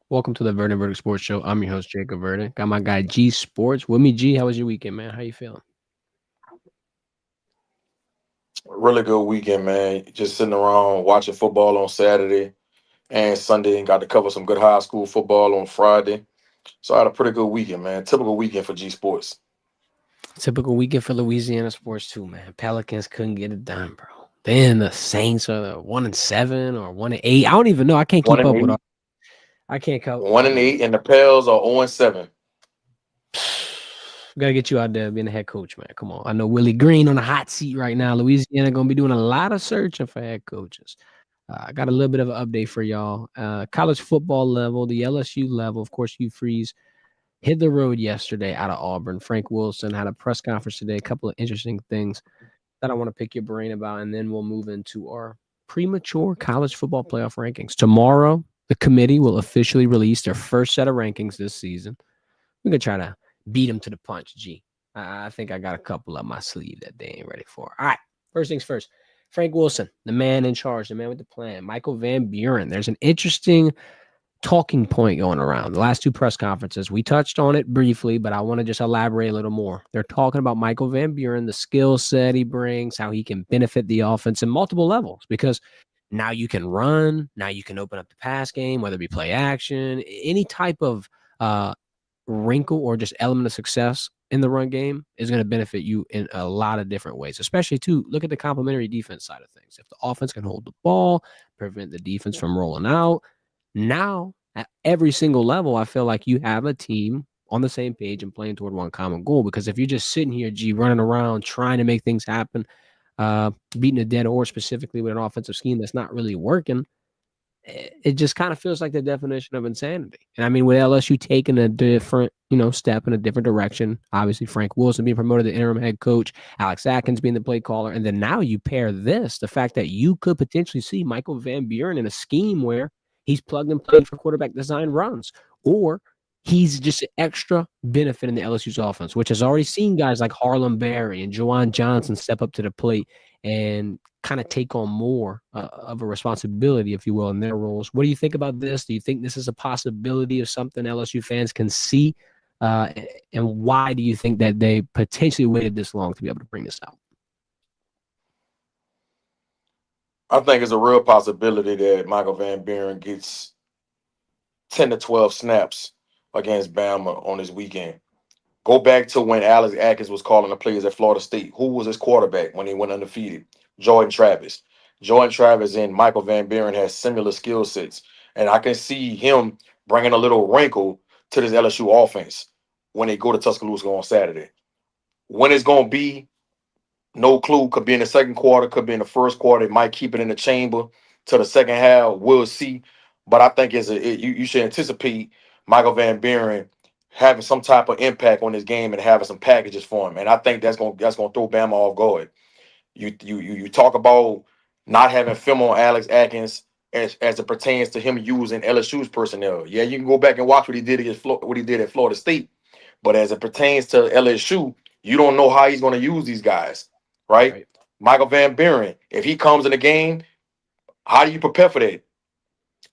Welcome to the Verdin Sports Show. I'm your host, Jacob Verdin. Got my guy G Sports with me. G, how was your weekend, man? How you feeling? Really good weekend, man. Just sitting around watching football on Saturday and Sunday, and got to cover some good high school football on Friday. So I had a pretty good weekend, man. Typical weekend for G Sports. Typical weekend for Louisiana sports too, man. Pelicans couldn't get it done, bro. Then the Saints are the 1-7 or 1-8. I don't even know. I can't One keep and up with all. eight, I can't co- one and eight, and the Pels are 0-7. Gotta get you out there being a head coach, man. Come on. I know Willie Green on the hot seat right now. Louisiana gonna be doing a lot of searching for head coaches. I got a little bit of an update for y'all. College football level, the LSU level, of course, Hugh Freeze hit the road yesterday out of Auburn. Frank Wilson had a press conference today. A couple of interesting things that I want to pick your brain about, and then we'll move into our premature college football playoff rankings. Tomorrow, the committee will officially release their first set of rankings this season. We're gonna try to beat them to the punch. G, I think I got a couple up my sleeve that they ain't ready for. All right, first things first. Frank Wilson, the man in charge, the man with the plan. Michael Van Buren. There's an interesting talking point going around. The last two press conferences, we touched on it briefly, but I want to just elaborate a little more. They're talking about Michael Van Buren, the skill set he brings, how he can benefit the offense in multiple levels because now you can run, now you can open up the pass game, whether it be play action, any type of wrinkle or just element of success in the run game is going to benefit you in a lot of different ways, especially to look at the complementary defense side of things. If the offense can hold the ball, prevent the defense from rolling out, now at every single level, I feel like you have a team on the same page and playing toward one common goal. Because if you're just sitting here, G, running around trying to make things happen, beating a dead horse specifically with an offensive scheme that's not really working, it just kind of feels like the definition of insanity. And I mean, with LSU taking a different, step in a different direction, obviously Frank Wilson being promoted to interim head coach, Alex Atkins being the play caller, and then now you pair this, the fact that you could potentially see Michael Van Buren in a scheme where he's plugged and played for quarterback design runs, or he's just an extra benefit in the LSU's offense, which has already seen guys like Harlem Berry and Juwan Johnson step up to the plate and kind of take on more of a responsibility, if you will, in their roles. What do you think about this? Do you think this is a possibility of something LSU fans can see? Uh, and why do you think that they potentially waited this long to be able to bring this out? I think it's a real possibility that Michael Van Buren gets 10 to 12 snaps against Bama on this weekend. Go back to when Alex Atkins was calling the plays at Florida State. Who was his quarterback when they went undefeated? Jordan Travis. Jordan Travis and Michael Van Buren has similar skill sets. And I can see him bringing a little wrinkle to this LSU offense when they go to Tuscaloosa on Saturday. When it's going to be, no clue. Could be in the second quarter, could be in the first quarter. It might keep it in the chamber to the second half. We'll see. But I think you should anticipate Michael Van Buren having some type of impact on this game and having some packages for him. And I think that's gonna throw Bama off guard. You talk about not having film on Alex Atkins as it pertains to him using LSU's personnel. Yeah, you can go back and watch what he did at Florida State. But as it pertains to LSU, you don't know how he's going to use these guys, right? Right. Michael Van Buren, if he comes in the game, how do you prepare for that?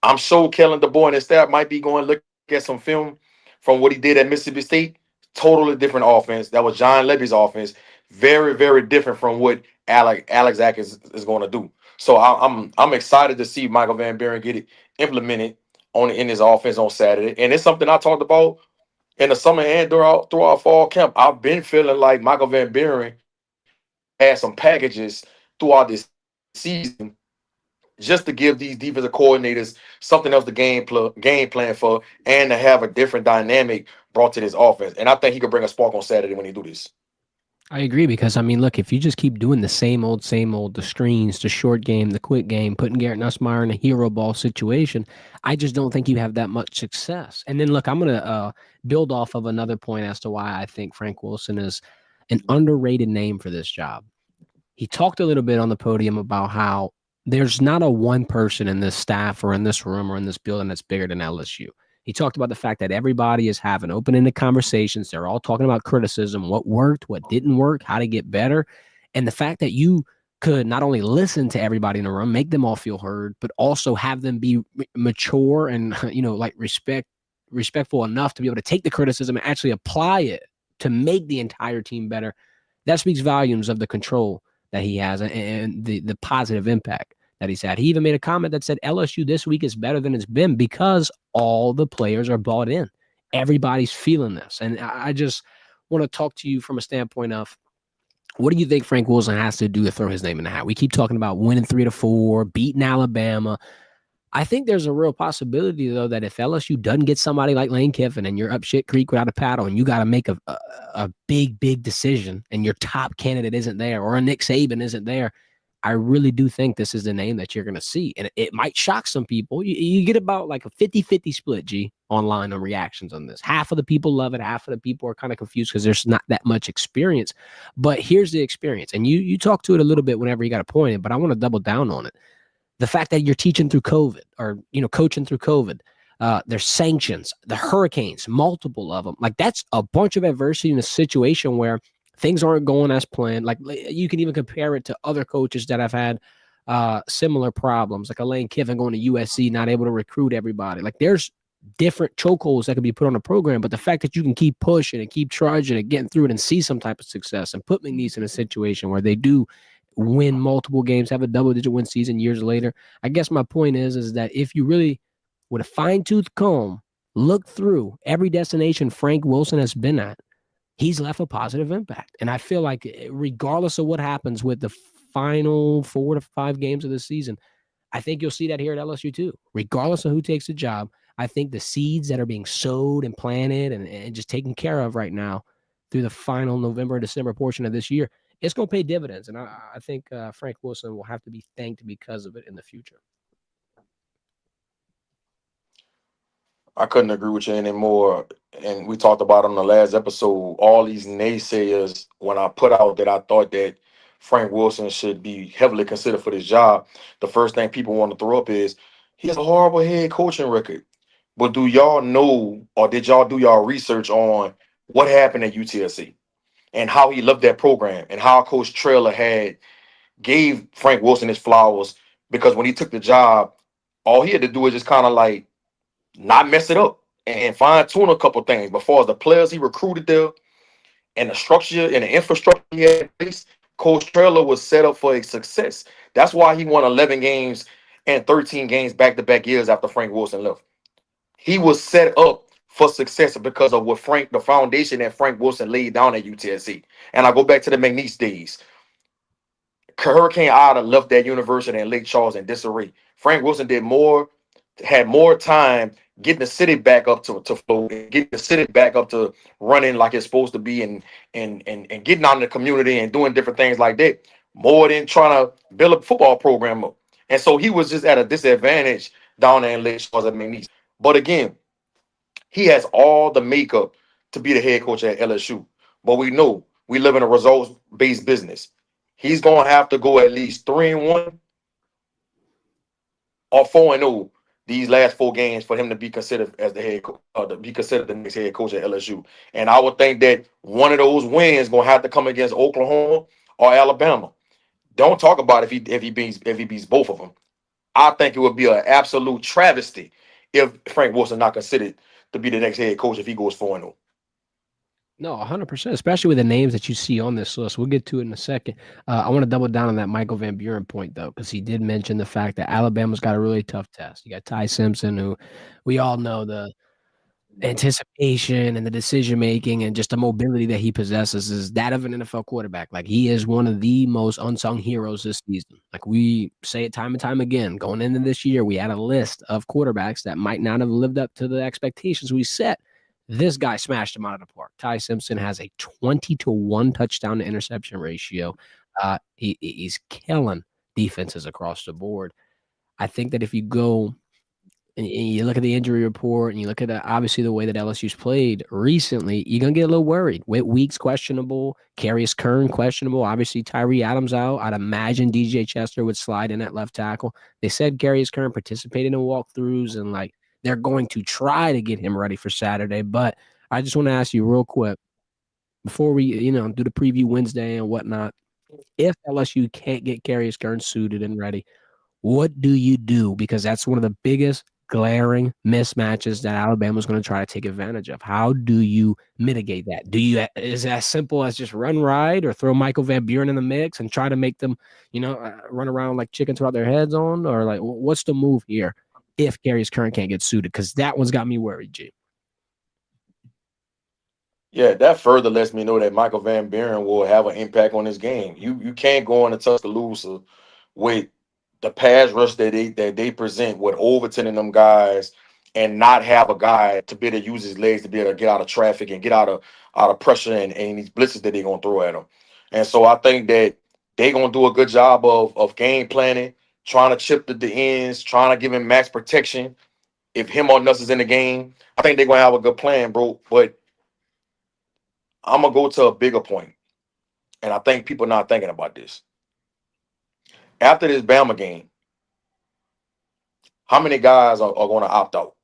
I'm sure Kellen DeBoer and his staff might be going to look at some film from what he did at Mississippi State. Totally different offense. That was John Levy's offense. Very, very different from what Alex Atkins is going to do. So I'm excited to see Michael Van Buren get it implemented on in his offense on Saturday. And it's something I talked about in the summer and throughout fall camp. I've been feeling like Michael Van Buren had some packages throughout this season just to give these defensive coordinators something else to game plan for and to have a different dynamic brought to this offense. And I think he could bring a spark on Saturday when he do this. I agree because I mean, look, if you just keep doing the same old, the screens, the short game, the quick game, putting Garrett Nussmeier in a hero ball situation, I just don't think you have that much success. And then, look, I'm going to build off of another point as to why I think Frank Wilson is an underrated name for this job. He talked a little bit on the podium about how there's not a one person in this staff or in this room or in this building that's bigger than LSU. He talked about the fact that everybody is having open-ended conversations. They're all talking about criticism, what worked, what didn't work, how to get better. And the fact that you could not only listen to everybody in the room, make them all feel heard, but also have them be mature and like respectful enough to be able to take the criticism and actually apply it to make the entire team better. That speaks volumes of the control that he has and the positive impact that he's had. He even made a comment that said LSU this week is better than it's been because all the players are bought in. Everybody's feeling this. And I just want to talk to you from a standpoint of, what do you think Frank Wilson has to do to throw his name in the hat? We keep talking about winning 3-4, beating Alabama. I think there's a real possibility, though, that if LSU doesn't get somebody like Lane Kiffin and you're up shit creek without a paddle and you got to make a big decision and your top candidate isn't there or a Nick Saban isn't there, I really do think this is the name that you're going to see. And it might shock some people. You get about like a 50-50 split, G, online on reactions on this. Half of the people love it. Half of the people are kind of confused because there's not that much experience. But here's the experience. And you talk to it a little bit whenever you got to point it, but I want to double down on it. The fact that you're teaching through COVID or, coaching through COVID, there's sanctions, the hurricanes, multiple of them. Like, that's a bunch of adversity in a situation where things aren't going as planned. Like, you can even compare it to other coaches that have had similar problems, like a Lane Kiffin going to USC, not able to recruit everybody. Like, there's different chokeholds that can be put on a program, but the fact that you can keep pushing and keep charging and getting through it and see some type of success and put McNeese in a situation where they do win multiple games, have a double-digit win season years later. I guess my point is that if you really, with a fine-tooth comb, look through every destination Frank Wilson has been at, he's left a positive impact. And I feel like regardless of what happens with the final 4 to 5 games of the season, I think you'll see that here at LSU too. Regardless of who takes the job, I think the seeds that are being sowed and planted and just taken care of right now through the final November and December portion of this year, it's going to pay dividends. And I think Frank Wilson will have to be thanked because of it in the future. I couldn't agree with you anymore. And we talked about on the last episode, all these naysayers, when I put out that I thought that Frank Wilson should be heavily considered for this job, the first thing people want to throw up is he has a horrible head coaching record. But do y'all know, or did y'all do y'all research on what happened at UTSC and how he loved that program and how Coach Trailer gave Frank Wilson his flowers? Because when he took the job, all he had to do is just kind of like not mess it up and fine tune a couple things. But as far as the players he recruited there and the structure and the infrastructure he had in place, Coach Trailer was set up for a success. That's why he won 11 games and 13 games back-to-back years after Frank Wilson left. He was set up for success because of the foundation that Frank Wilson laid down at UTSC. And I go back to the McNeese days. Hurricane Ida left that university in Lake Charles in disarray. Frank Wilson had more time getting the city back up to flow, getting the city back up to running like it's supposed to be, and getting out in the community and doing different things like that, more than trying to build a football program up. And so he was just at a disadvantage down there in Lake Charles at McNeese. But again, he has all the makeup to be the head coach at LSU. But we know we live in a results-based business. He's going to have to go at least 3-1 or 4-0 these last 4 games for him to be considered as the head coach, to be considered the next head coach at LSU. And I would think that one of those wins is going to have to come against Oklahoma or Alabama. Don't talk about if he beats both of them. I think it would be an absolute travesty if Frank Wilson not considered to be the next head coach if he goes 4-0. No, 100%, especially with the names that you see on this list. We'll get to it in a second. I want to double down on that Michael Van Buren point, though, because he did mention the fact that Alabama's got a really tough test. You got Ty Simpson, who we all know the anticipation and the decision-making and just the mobility that he possesses is that of an NFL quarterback. Like, he is one of the most unsung heroes this season. Like, we say it time and time again. Going into this year, we had a list of quarterbacks that might not have lived up to the expectations we set. This guy smashed him out of the park. Ty Simpson has a 20-1 touchdown to interception ratio. He's killing defenses across the board. I think that if you go and you look at the injury report and you look at obviously the way that LSU's played recently, you're going to get a little worried. Whit Weeks questionable, Carius Kern questionable, obviously Tyree Adams out. I'd imagine DJ Chester would slide in at left tackle. They said Carius Kern participated in walkthroughs and like they're going to try to get him ready for Saturday. But I just want to ask you real quick before we, do the preview Wednesday and whatnot. If LSU can't get Carius Kearns suited and ready, what do you do? Because that's one of the biggest glaring mismatches that Alabama's going to try to take advantage of. How do you mitigate that? Is it as simple as just run ride or throw Michael Van Buren in the mix and try to make them, run around like chickens without their heads on? Or like, what's the move here if Carius Kearns can't get suited? Because that one's got me worried, G. Yeah, that further lets me know that Michael Van Buren will have an impact on this game. You can't go into Tuscaloosa with the pass rush that they present with Overton and them guys and not have a guy to be able to use his legs to be able to get out of traffic and get out of pressure and these blitzes that they're gonna throw at him. And so I think that they're gonna do a good job of game planning, trying to chip the ends, trying to give him max protection. If him or Nuss is in the game, I think they're gonna have a good plan, bro. But I'm gonna go to a bigger point, and I think people not thinking about this. After this Bama game, how many guys are going to opt out?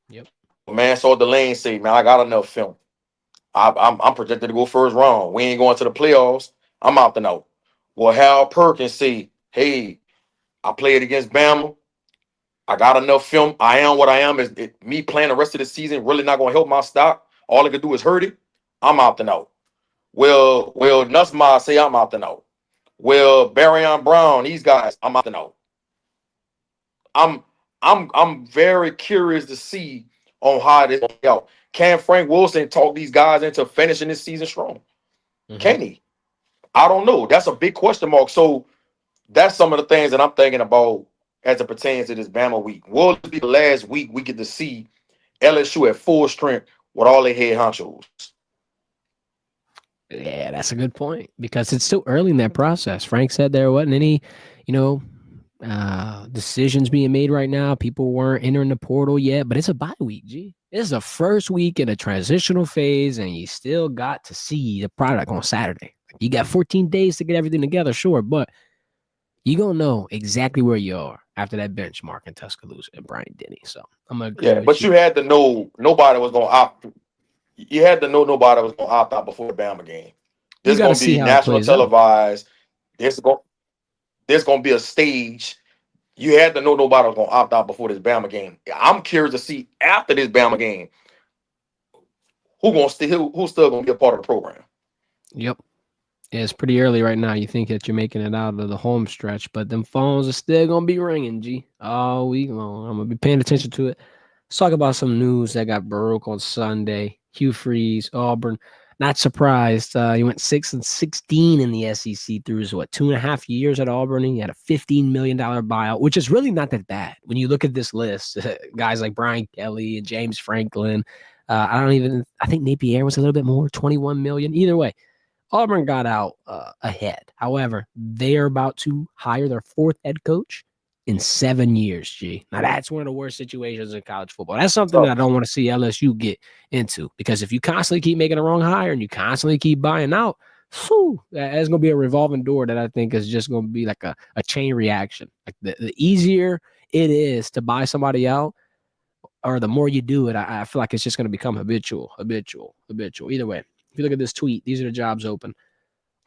Yep. Man, so Delane say, man, I got enough film. I'm projected to go first round. We ain't going to the playoffs. I'm opting out. Well, Hal Perkins say, hey, I played against Bama. I got enough film. I am what I am. Me playing the rest of the season really not going to help my stock. All it could do is hurt it. I'm opting out. Will Nussma say I'm opting out? Will Barryon Brown, these guys, I'm opting out. I'm very curious to see on how this will out. Can Frank Wilson talk these guys into finishing this season strong? Mm-hmm. Can he? I don't know. That's a big question mark. So that's some of the things that I'm thinking about as it pertains to this Bama week. Will this be the last week we get to see LSU at full strength with all their head honchos? Yeah, that's a good point because it's still early in that process. Frank said there wasn't any, decisions being made right now. People weren't entering the portal yet, but it's a bye week, G. It's the first week in a transitional phase, and you still got to see the product on Saturday. You got 14 days to get everything together, sure, but you're going to know exactly where you are after that benchmark in Tuscaloosa and Bryant Denny. So I'm going to agree Yeah, with but you. you had to know nobody was going to opt. You had to know nobody was going to opt out before the Bama game. This You is got to going to see be how it national plays out. televised. There's going to be a stage. You had to know nobody was going to opt out before this Bama game. I'm curious to see after this Bama game who's still going to be a part of the program. Yep. Yeah, it's pretty early right now. You think that you're making it out of the home stretch, but them phones are still going to be ringing, G, all week long. I'm going to be paying attention to it. Let's talk about some news that got broke on Sunday. Hugh Freeze, Auburn. Not surprised. He went 6-16 in the SEC through his, 2.5 years at Auburn. He had a $15 million buyout, which is really not that bad. When you look at this list, guys like Brian Kelly and James Franklin, I think Napier was a little bit more, 21 million. Either way, Auburn got out ahead. However, they are about to hire their fourth head coach in 7 years, G. Now, that's one of the worst situations in college football. That's something that I don't want to see LSU get into because if you constantly keep making the wrong hire and you constantly keep buying out, that's going to be a revolving door that I think is just going to be like a chain reaction. Like the easier it is to buy somebody out, or the more you do it, I feel like it's just going to become habitual. Either way, if you look at this tweet, these are the jobs open.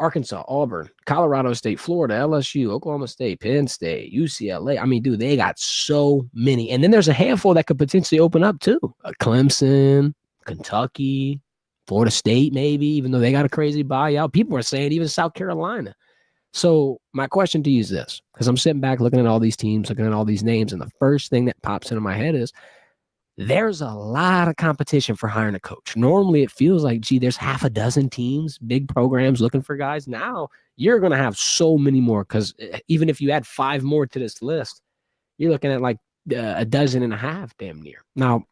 Arkansas, Auburn, Colorado State, Florida, LSU, Oklahoma State, Penn State, UCLA. I mean, dude, they got so many. And then there's a handful that could potentially open up too. Clemson, Kentucky, Florida State, maybe, even though they got a crazy buyout. People are saying even South Carolina. So my question to you is this, because I'm sitting back looking at all these teams, looking at all these names, and the first thing that pops into my head is, there's a lot of competition for hiring a coach. Normally it feels like, gee, there's half a dozen teams, big programs looking for guys. Now you're going to have so many more because even if you add 5 more to this list, you're looking at like a dozen and a half damn near. Now,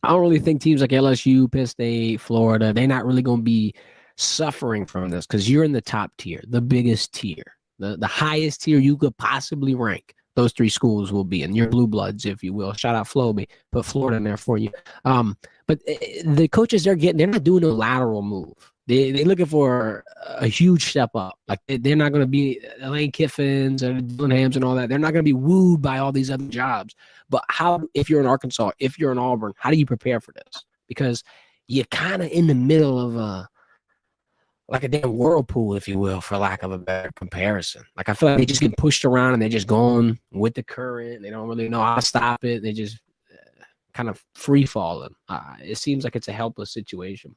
I don't really think teams like LSU, Penn State, Florida, they're not really going to be suffering from this because you're in the top tier, the biggest tier, the highest tier you could possibly rank. Those 3 schools will be in your blue bloods, if you will. Shout out Floby, put Florida in there for you. But the coaches they're getting, they're not doing a lateral move. They're looking for a huge step up. Like they're not going to be Lane Kiffins and Dillinghams and all that. They're not going to be wooed by all these other jobs. But how, if you're in Arkansas, if you're in Auburn, how do you prepare for this? Because you're kind of in the middle of like a damn whirlpool, if you will, for lack of a better comparison. Like I feel like they just get pushed around and they're just going with the current. They don't really know how to stop it. They just kind of free falling. It seems like it's a helpless situation.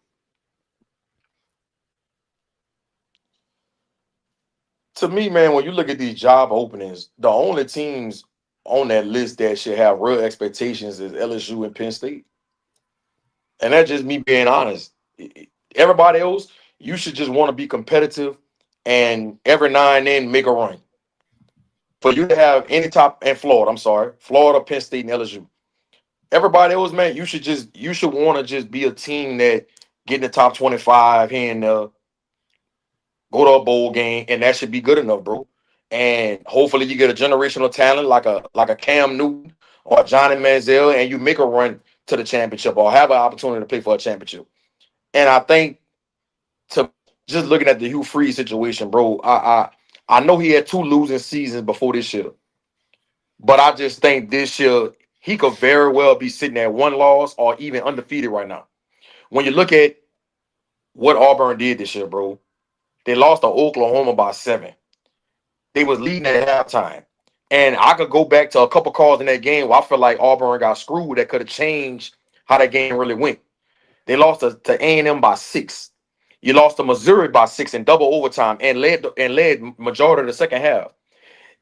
To me, man, when you look at these job openings, the only teams on that list that should have real expectations is LSU and Penn State. And that's just me being honest. Everybody else, you should just want to be competitive and every now and then make a run. For you to have any top and Florida, I'm sorry, Florida, Penn State, and LSU. Everybody else, man, you should want to just be a team that get in the top 25 here and go to a bowl game, and that should be good enough, bro. And hopefully you get a generational talent like a Cam Newton or Johnny Manziel, and you make a run to the championship or have an opportunity to play for a championship. And I think to just looking at the Hugh Freeze situation, bro, I know he had 2 losing seasons before this year, but I just think this year he could very well be sitting at 1 loss or even undefeated right now. When you look at what Auburn did this year, bro, they lost to Oklahoma by 7. They was leading at halftime. And I could go back to a couple calls in that game where I feel like Auburn got screwed that could have changed how that game really went. They lost to A&M by 6. You lost to Missouri by 6 in double overtime and led majority of the second half.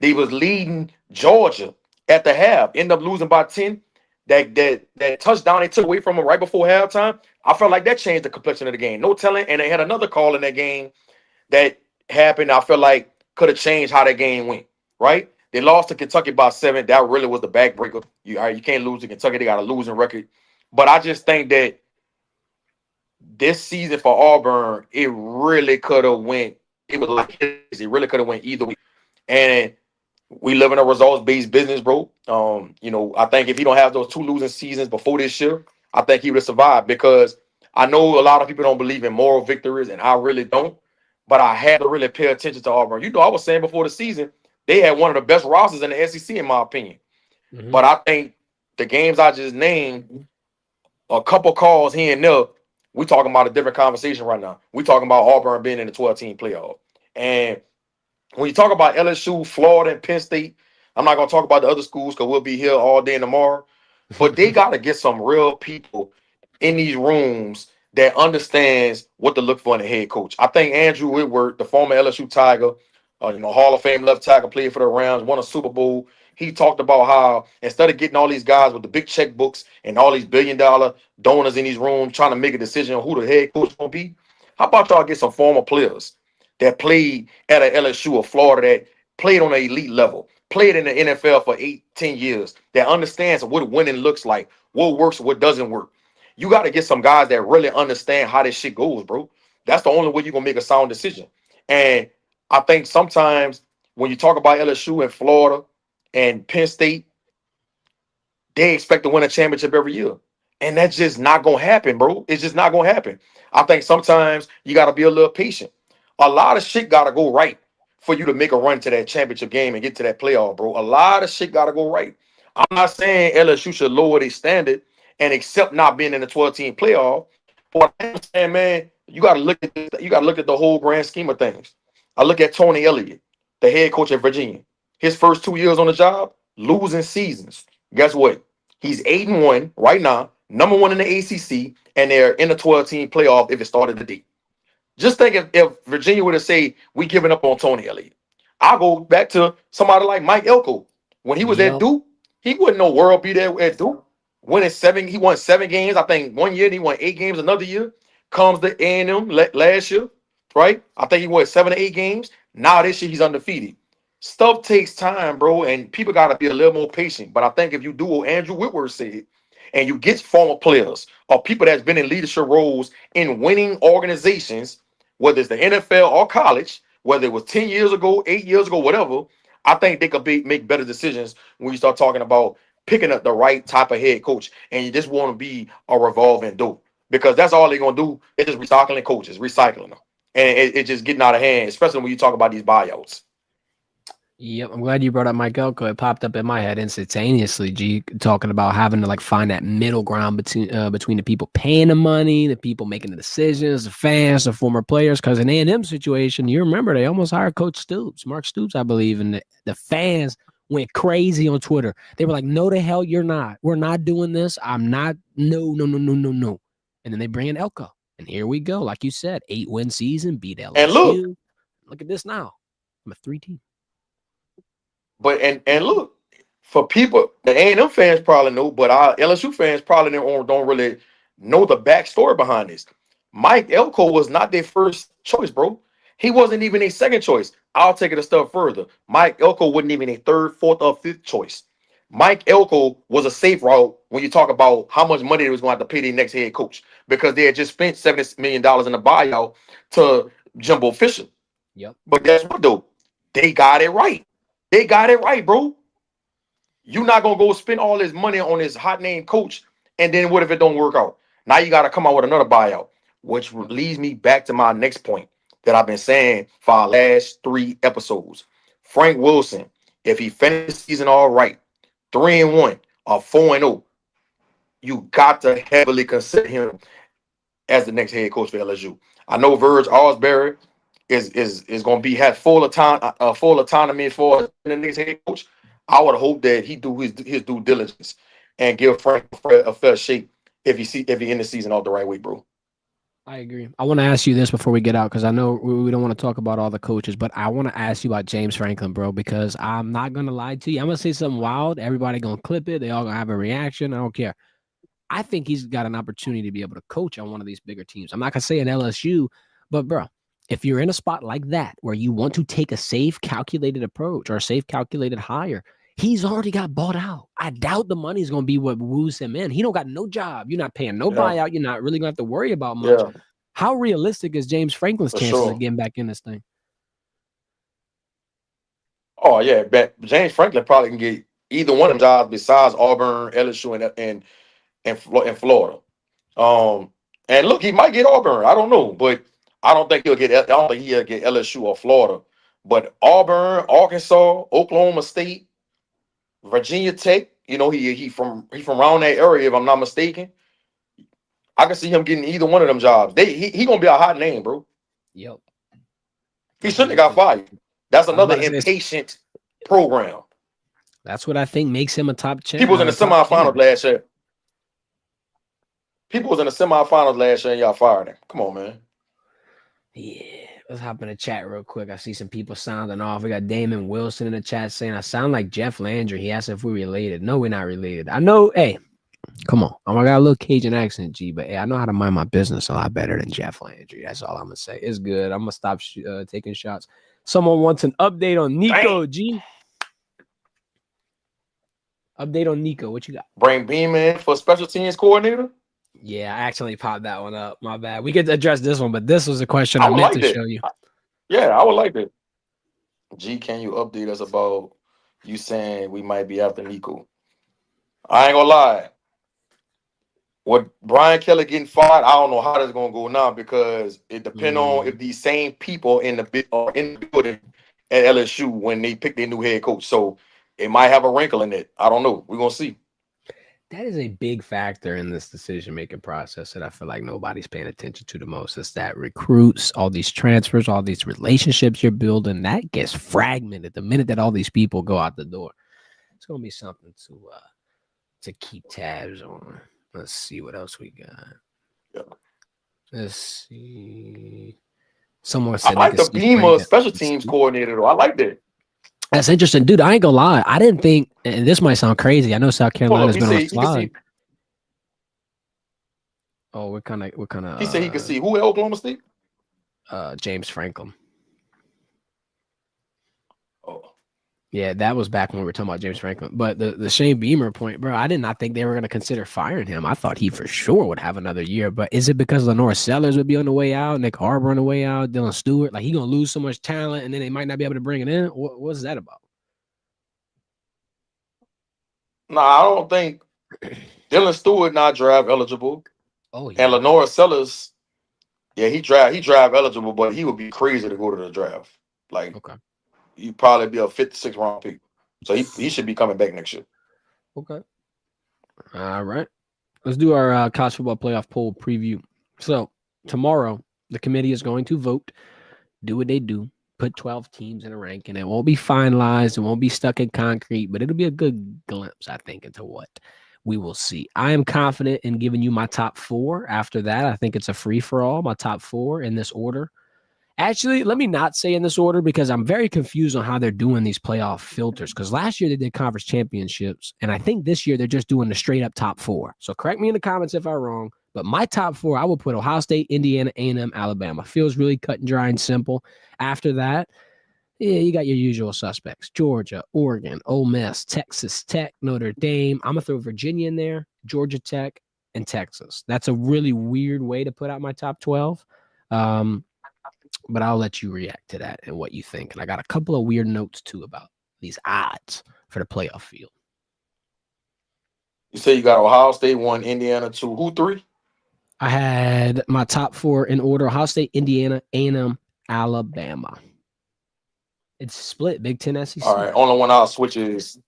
They was leading Georgia at the half, end up losing by 10. That touchdown they took away from them right before halftime, I felt like that changed the complexion of the game. No telling. And they had another call in that game that happened. I feel like could have changed how that game went. Right? They lost to Kentucky by 7. That really was the backbreaker. You can't lose to Kentucky. They got a losing record. But I just think that this season for Auburn, it really could have went. It was like it really could have went either way. And we live in a results-based business, bro. I think if he don't have those 2 losing seasons before this year, I think he would have survived because I know a lot of people don't believe in moral victories, and I really don't. But I had to really pay attention to Auburn. I was saying before the season, they had one of the best rosters in the SEC, in my opinion. Mm-hmm. But I think the games I just named, a couple calls here and there, we talking about a different conversation right now. We talking about Auburn being in the 12-team playoff. And when you talk about LSU, Florida, and Penn State, I'm not going to talk about the other schools because we'll be here all day and tomorrow. But they got to get some real people in these rooms that understands what to look for in a head coach. I think Andrew Whitworth, the former LSU Tiger, Hall of Fame left tackle, played for the Rams, won a Super Bowl. He talked about how instead of getting all these guys with the big checkbooks and all these billion-dollar donors in these rooms trying to make a decision on who the head coach is going to be, how about y'all get some former players that played at a LSU or Florida that played on an elite level, played in the NFL for 8, 10 years, that understands what winning looks like, what works, what doesn't work. You got to get some guys that really understand how this shit goes, bro. That's the only way you're going to make a sound decision. And I think sometimes when you talk about LSU and Florida and Penn State, they expect to win a championship every year. And that's just not going to happen, bro. It's just not going to happen. I think sometimes you got to be a little patient. A lot of shit got to go right for you to make a run to that championship game and get to that playoff, bro. A lot of shit got to go right. I'm not saying LSU should lower their standard and accept not being in the 12-team playoff. But what I'm saying, man, you got to look at the whole grand scheme of things. I look at Tony Elliott, the head coach at Virginia. His first 2 years on the job, losing seasons. Guess what? He's 8-1 right now, number 1 in the ACC, and they're in the 12-team playoff if it started today. Just think if Virginia would have said, we giving up on Tony Elliott. I'll go back to somebody like Mike Elko. When he was at Duke, he wouldn't no world be there at Duke. He won 7 games. I think 1 year, and he won 8 games another year. Comes to A&M last year, right? I think he won 7 or 8 games. Now this year, he's undefeated. Stuff takes time, bro, and people got to be a little more patient. But I think if you do what Andrew Whitworth said, and you get former players or people that's been in leadership roles in winning organizations, whether it's the NFL or college, whether it was 10 years ago, 8 years ago, whatever, I think they could make better decisions when you start talking about picking up the right type of head coach. And you just want to be a revolving door because that's all they're going to do. They're just recycling coaches, recycling them. And it's just getting out of hand, especially when you talk about these buyouts. Yep, I'm glad you brought up Mike Elko. It popped up in my head instantaneously. G talking about having to like find that middle ground between the people paying the money, the people making the decisions, the fans, the former players. Because in A&M situation, you remember they almost hired Coach Stoops, Mark Stoops, I believe, and the fans went crazy on Twitter. They were like, "No, the hell you're not. We're not doing this. I'm not. No, no, no, no, no, no." And then they bring in Elko, and here we go. Like you said, 8-win season, beat And look, LSU. Look at this now. I'm a 3 team. but and look, for people, the A&M fans probably know, but our LSU fans probably don't really know the backstory behind this. Mike Elko was not their first choice, bro. He wasn't even a second choice. I'll take it a step further. Mike Elko wasn't even a third, fourth, or fifth choice. Mike Elko was a safe route when you talk about how much money they was going to have to pay their next head coach because they had just spent $70 million in a buyout to Jimbo Fisher. Yep. But guess what, though? They got it right. They got it right, bro. You're not gonna go spend all this money on this hot name coach, and then what if it don't work out? Now you got to come out with another buyout, which leads me back to my next point that I've been saying for our last 3 episodes. Frank Wilson, if he finishes the season all right, 3-1 or 4-0, you got to heavily consider him as the next head coach for LSU. I know Verge Osbury is going to be had full autonomy for the next head coach. I would hope that he do his due diligence and give Frank a fair shake if he end the season off the right way, bro. I agree. I want to ask you this before we get out because I know we don't want to talk about all the coaches, but I want to ask you about James Franklin, bro, because I'm not going to lie to you. I'm going to say something wild. Everybody going to clip it. They all going to have a reaction. I don't care. I think he's got an opportunity to be able to coach on one of these bigger teams. I'm not going to say an LSU, but, bro, if you're in a spot like that where you want to take a safe, calculated approach or a safe, calculated hire, he's already got bought out. I doubt the money's going to be what woos him in. He don't got no job. You're not paying no Yeah, buyout. You're not really going to have to worry about much. yeah, How realistic is James Franklin's for chances of sure. getting back in this thing? Oh yeah, but James Franklin probably can get either one of them jobs besides Auburn, LSU, and Florida. Um, and look, he might get Auburn. I don't know, but I don't think he'll get. I don't think he'll get LSU or Florida. But Auburn, Arkansas, Oklahoma State, Virginia Tech. You know, he from around that area. If I'm not mistaken, I can see him getting either one of them jobs. He gonna be a hot name, bro. Yep. He shouldn't have got fired. That's I was another about to say impatient program. that's what I think makes him a top People was in the top semifinals candidate. last year. People was in the semifinals last year, and y'all fired him. Come on, man. Yeah, let's hop in the chat real quick. I see some people sounding off. We got Damon Wilson in the chat saying, I sound like Jeff Landry. He asked if we're related. No, we're not related. I know, hey, come on. I got a little Cajun accent, G, but hey, I know how to mind my business a lot better than Jeff Landry. That's all I'm going to say. It's good. I'm going to stop taking shots. Someone wants an update on Dang. Nico, G. Update on Nico. What you got? Bring Beeman for special teams coordinator. Yeah, I actually popped that one up. My bad. We could address this one, but this was a question I I would meant like to that. show you. Yeah, I would like that. G, can you update us about you saying we might be after Nico? I ain't gonna lie. With Brian Kelly getting fired, I don't know how that's gonna go now because it depends on if these same people are in the building at LSU when they pick their new head coach. So it might have a wrinkle in it. I don't know. We're gonna see. That is a big factor in this decision-making process that I feel like nobody's paying attention to the most. Is that recruits, all these transfers, all these relationships you're building, that gets fragmented the minute that all these people go out the door. It's gonna be something to keep tabs on. Let's see what else we got. Yeah. Let's see. Someone I said they like could the see Beamer Frank. special teams coordinator though. I like that. That's interesting, dude. I ain't gonna lie. I didn't think, and this might sound crazy. I know South Hold up. Carolina's He been on a said he can slide. see. Oh, we're kind He said he can of see who at Oklahoma State. James Franklin. Oh. Yeah, that was back when we were talking about James Franklin. But the Shane Beamer point, bro, I did not think they were going to consider firing him. I thought he for sure would have another year. But is it because Lenore Sellers would be on the way out, Nick Harbor on the way out, Dylan Stewart? Like, he going to lose so much talent, and then they might not be able to bring it in? What's that about? No, I don't think Dylan Stewart not draft eligible. Oh, And yeah. Lenora Sellers, yeah, he draft eligible, but he would be crazy to go to the draft. Like Okay. he probably be a 56 round pick. So he should be coming back next year. Okay. All right. Let's do our college football playoff poll preview. So tomorrow, the committee is going to vote, do what they do, put 12 teams in a ranking. It won't be finalized. It won't be stuck in concrete, but it'll be a good glimpse, I think, into what we will see. I am confident in giving you my top 4. After that, I think it's a free-for-all, my top 4 in this order. Actually, let me not say in this order because I'm very confused on how they're doing these playoff filters. Because last year they did conference championships, and I think this year they're just doing the straight up top 4. So correct me in the comments if I'm wrong. But my top 4, I will put Ohio State, Indiana, A&M, Alabama. Feels really cut and dry and simple. After that, yeah, you got your usual suspects: Georgia, Oregon, Ole Miss, Texas Tech, Notre Dame. I'm gonna throw Virginia in there, Georgia Tech, and Texas. That's a really weird way to put out my top 12. But I'll let you react to that and what you think. And I got a couple of weird notes too about these odds for the playoff field. You say you got Ohio State 1, Indiana 2. Who 3? I had my top 4 in order: Ohio State, Indiana, A&M, Alabama. It's split, Big Ten, SEC. All right. Only one I'll switch is,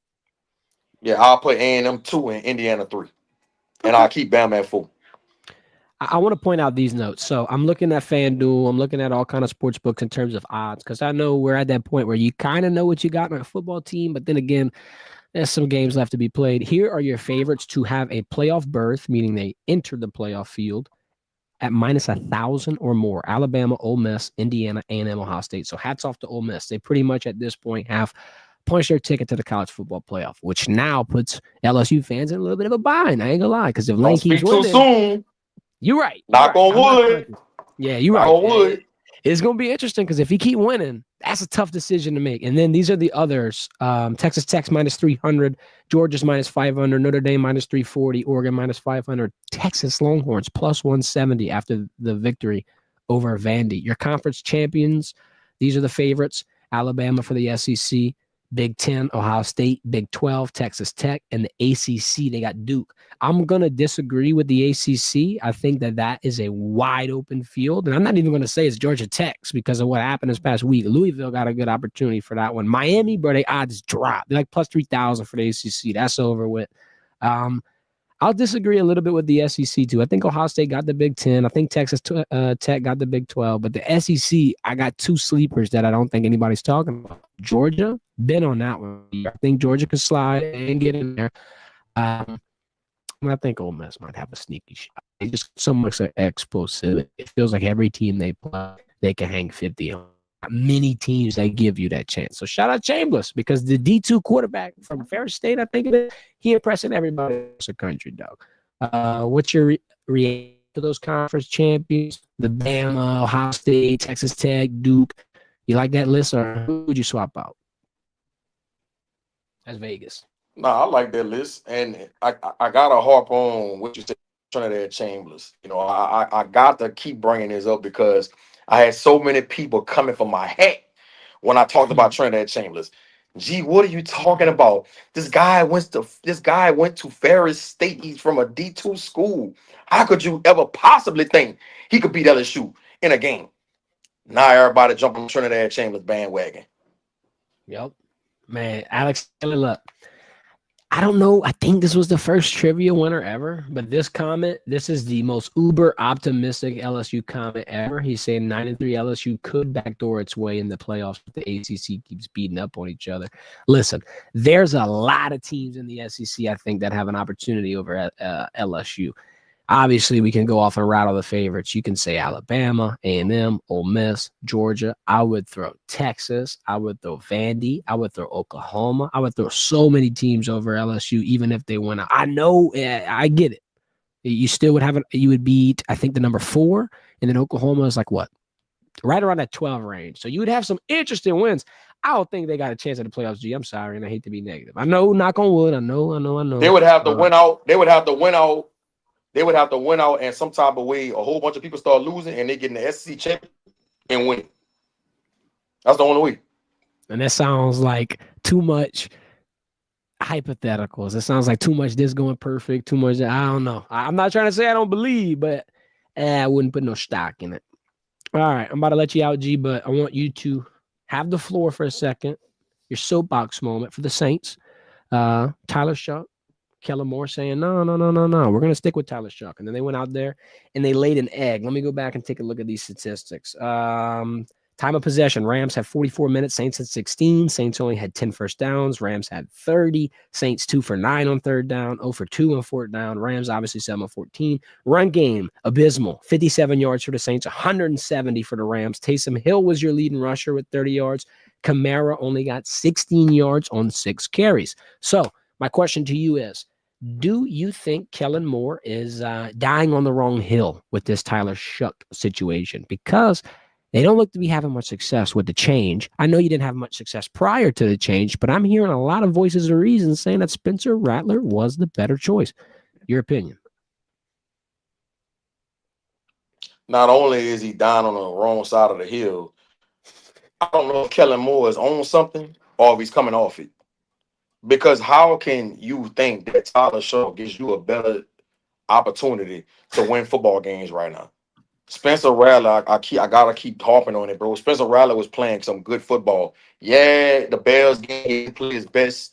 I'll play A&M 2 and Indiana 3. And I'll keep Bama at 4. I want to point out these notes. So I'm looking at FanDuel. I'm looking at all kind of sports books in terms of odds because I know we're at that point where you kind of know what you got in a football team. But then again, there's some games left to be played. Here are your favorites to have a playoff berth, meaning they enter the playoff field at minus 1,000 or more: Alabama, Ole Miss, Indiana, A&M, Ohio State. So hats off to Ole Miss. They pretty much at this point have punched their ticket to the college football playoff, which now puts LSU fans in a little bit of a bind. I ain't gonna lie, because if Lane keeps winning, too soon. You're right. Knock on wood. Yeah, you're right. Knock on wood. It's going to be interesting because if he keep winning, that's a tough decision to make. And then these are the others: Texas Tech minus 300, Georgia's minus 500, Notre Dame minus 340, Oregon minus 500, Texas Longhorns plus 170 after the victory over Vandy. Your conference champions, these are the favorites: Alabama for the SEC, Big 10, Ohio State, Big 12, Texas Tech, and the ACC, they got Duke. I'm going to disagree with the ACC. I think that is a wide open field. And I'm not even going to say it's Georgia Tech's because of what happened this past week. Louisville got a good opportunity for that one. Miami, bro, their odds dropped. They're like plus 3,000 for the ACC. That's over with. I'll disagree a little bit with the SEC too. I think Ohio State got the Big 10. I think Texas Tech got the Big 12. But the SEC, I got 2 sleepers that I don't think anybody's talking about. Georgia, been on that one. I think Georgia could slide and get in there. I think Ole Miss might have a sneaky shot. They just so much explosive. It feels like every team they play, they can hang 50 on. Many teams that give you that chance. So shout out Chambers because the D2 quarterback from Ferris State, I think it is, he impressing everybody in the country, dog. What's your reaction to those conference champions? The Bama, Ohio State, Texas Tech, Duke. You like that list, or who would you swap out? That's Vegas. No, I like that list, and I gotta harp on what you said, Trinidad Chambers. You know, I got to keep bringing this up because I had so many people coming for my hat when I talked about Trinidad Chambers. Gee, what are you talking about? This guy went to Ferris State. He's from a D2 school. How could you ever possibly think he could beat LSU in a game? Now everybody jumping on Trinidad Chambers bandwagon. Yep, man, Alex, look. I don't know. I think this was the first trivia winner ever, but this is the most uber optimistic LSU comment ever. He's saying 9-3 LSU could backdoor its way in the playoffs, but the ACC keeps beating up on each other. Listen, there's a lot of teams in the SEC, I think, that have an opportunity over LSU. Obviously, we can go off and rattle the favorites. You can say Alabama, A&M, Ole Miss, Georgia. I would throw Texas. I would throw Vandy. I would throw Oklahoma. I would throw so many teams over LSU, even if they win out. I know, I get it. You still would have it. You would beat, I think, the number 4, and then Oklahoma is like what? Right around that 12 range. So you would have some interesting wins. I don't think they got a chance at the playoffs. G, I'm sorry, and I hate to be negative. I know, knock on wood. I know. They would have to win out. They would have to win out. They would have to win out, and some type of way, a whole bunch of people start losing, and they get in the SEC championship and win. That's the only way. And that sounds like too much hypotheticals. It sounds like too much this going perfect, too much. I don't know. I'm not trying to say I don't believe, but I wouldn't put no stock in it. All right, I'm about to let you out, G, but I want you to have the floor for a second. Your soapbox moment for the Saints. Tyler Shuck, Kellen Moore saying, no. We're going to stick with Tyler Shuck. And then they went out there and they laid an egg. Let me go back and take a look at these statistics. Time of possession, Rams had 44 minutes, Saints had 16. Saints only had 10 first downs. Rams had 30. Saints 2 for 9 on third down, 0 for 2 on fourth down. Rams obviously 7 for 14. Run game, abysmal. 57 yards for the Saints, 170 for the Rams. Taysom Hill was your leading rusher with 30 yards. Kamara only got 16 yards on 6 carries. So my question to you is, do you think Kellen Moore is dying on the wrong hill with this Tyler Shuck situation? Because they don't look to be having much success with the change. I know you didn't have much success prior to the change, but I'm hearing a lot of voices of reason saying that Spencer Rattler was the better choice. Your opinion? Not only is he down on the wrong side of the hill, I don't know if Kellen Moore is on something or if he's coming off it. Because how can you think that Tyler Shuck gives you a better opportunity to win football games right now? Spencer Rattler, I gotta keep harping on it, bro. Spencer Rattler was playing some good football. Yeah, the Bears game, he played his best.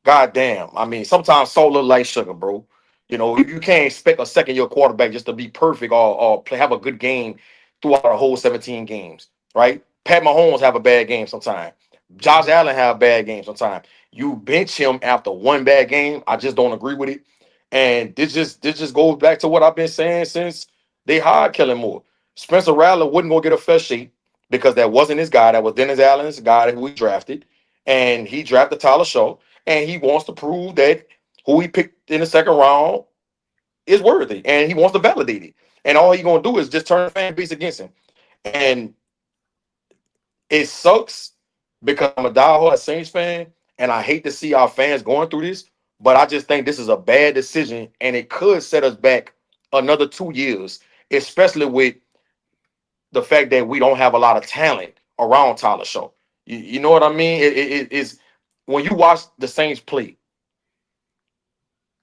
God damn. I mean, sometimes salt look like sugar, bro. You know, you can't expect a second-year quarterback just to be perfect or have a good game throughout the whole 17 games, right? Pat Mahomes have a bad game sometimes. Josh Allen have a bad game sometimes. You bench him after one bad game. I just don't agree with it. And this just goes back to what I've been saying since they hired Kellen Moore. Spencer Rattler wouldn't go get a fresh sheet because that wasn't his guy. That was Dennis Allen's guy that we drafted. And he drafted Tyler Shaw. And he wants to prove that who he picked in the second round is worthy. And he wants to validate it. And all he's going to do is just turn the fan base against him. And it sucks because I'm a diehard Saints fan. And I hate to see our fans going through this. But I just think this is a bad decision. And it could set us back another 2 years, especially with the fact that we don't have a lot of talent around Tyler Shaw. You know what I mean? It's when you watch the Saints play,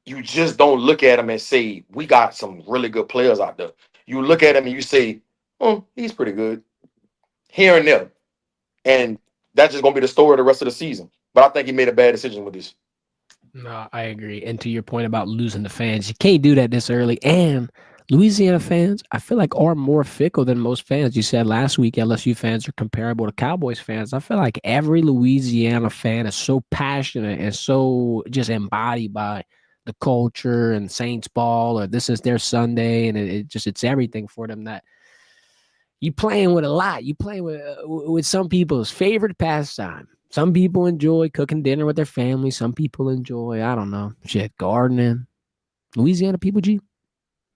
you just don't look at them and say, we got some really good players out there. You look at him and you say, oh, he's pretty good. Here and there. And that's just going to be the story of the rest of the season. But I think he made a bad decision with this. No, I agree. And to your point about losing the fans, you can't do that this early. And Louisiana fans, I feel like, are more fickle than most fans. You said last week LSU fans are comparable to Cowboys fans. I feel like every Louisiana fan is so passionate and so just embodied by the culture and Saints ball, or this is their Sunday, and it's everything for them. That you playing with a lot. You playing with some people's favorite pastime. Some people enjoy cooking dinner with their family. Some people enjoy, I don't know, gardening. Louisiana people, G,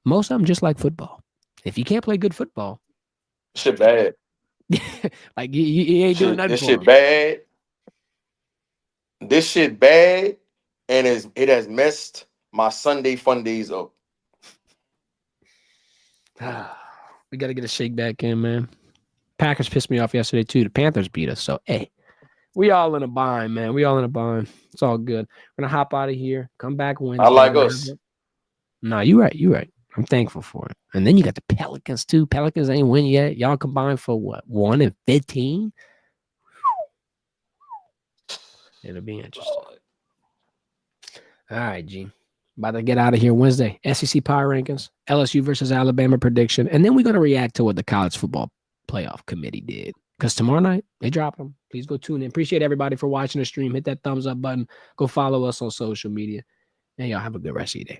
most of them just like football. If you can't play good football, shit bad. like you ain't doing nothing. This shit bad. This shit bad, and it has messed my Sunday fun days up. We got to get a shake back in, man. Packers pissed me off yesterday too. The Panthers beat us, so hey. We all in a bind, man. We all in a bind. It's all good. We're going to hop out of here. Come back Wednesday. I like us. No, you're right. You're right. I'm thankful for it. And then you got the Pelicans, too. Pelicans ain't win yet. Y'all combined for what? 1-15? It'll be interesting. All right, G. About to get out of here Wednesday. SEC Power Rankings, LSU versus Alabama prediction. And then we're going to react to what the College Football Playoff Committee did. Because tomorrow night, they drop them. Please go tune in. Appreciate everybody for watching the stream. Hit that thumbs up button. Go follow us on social media. And y'all have a good rest of your day.